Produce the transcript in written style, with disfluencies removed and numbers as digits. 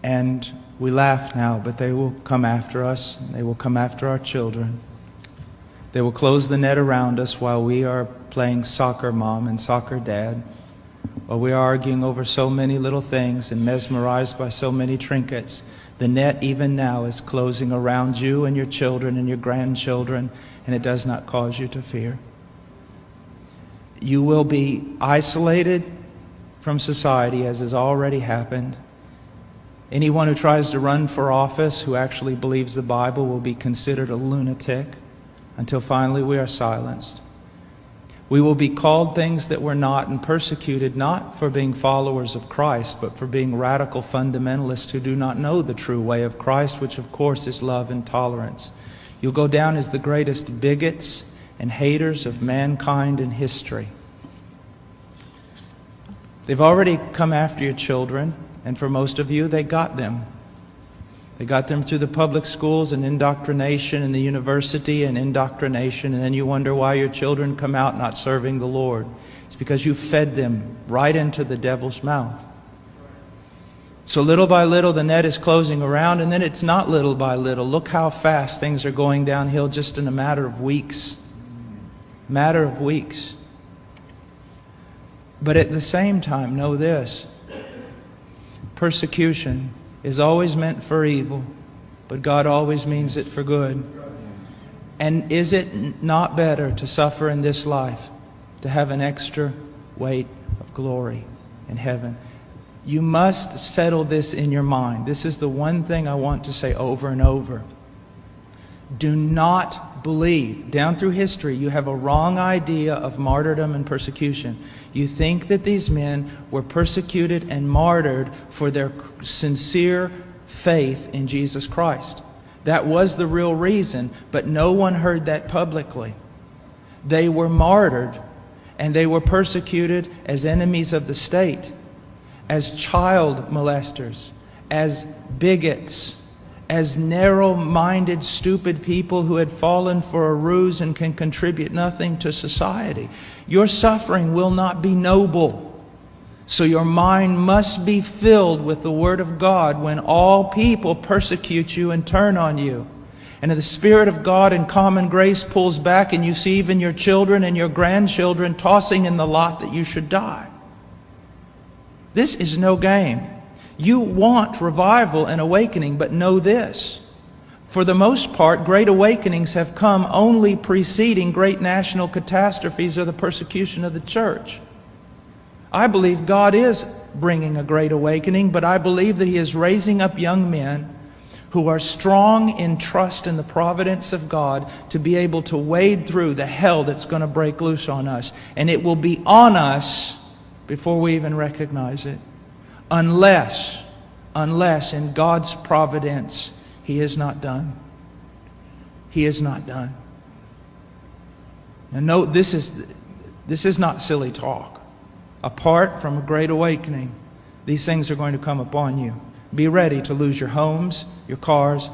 And we laugh now, but they will come after us. They will come after our children. They will close the net around us while we are playing soccer mom and soccer dad, while we are arguing over so many little things and mesmerized by so many trinkets. The net even now is closing around you and your children and your grandchildren, and it does not cause you to fear. You will be isolated from society, as has already happened. Anyone who tries to run for office who actually believes the Bible will be considered a lunatic until finally we are silenced. We will be called things that we're not and persecuted not for being followers of Christ, but for being radical fundamentalists who do not know the true way of Christ, which of course is love and tolerance. You'll go down as the greatest bigots and haters of mankind in history. They've already come after your children, and for most of you, they got them. They got them through the public schools and indoctrination, and the university and indoctrination, and then you wonder why your children come out not serving the Lord. It's because you fed them right into the devil's mouth. So little by little the net is closing around, and then it's not little by little. Look how fast things are going downhill just in a matter of weeks. Matter of weeks. But at the same time, know this. Persecution is always meant for evil, but God always means it for good. And is it not better to suffer in this life, to have an extra weight of glory in heaven? You must settle this in your mind. This is the one thing I want to say over and over. Do not believe. Down through history, you have a wrong idea of martyrdom and persecution. You think that these men were persecuted and martyred for their sincere faith in Jesus Christ. That was the real reason, but no one heard that publicly. They were martyred, and they were persecuted as enemies of the state, as child molesters, as bigots, as narrow-minded, stupid people who had fallen for a ruse and can contribute nothing to society. Your suffering will not be noble. So your mind must be filled with the Word of God when all people persecute you and turn on you. And if the Spirit of God in common grace pulls back and you see even your children and your grandchildren tossing in the lot that you should die. This is no game. You want revival and awakening, but know this. For the most part, great awakenings have come only preceding great national catastrophes or the persecution of the church. I believe God is bringing a great awakening, but I believe that He is raising up young men who are strong in trust in the providence of God to be able to wade through the hell that's going to break loose on us. And it will be on us before we even recognize it. Unless in God's providence, He is not done. He is not done. Now note, this is not silly talk. Apart from a great awakening, these things are going to come upon you. Be ready to lose your homes, your cars,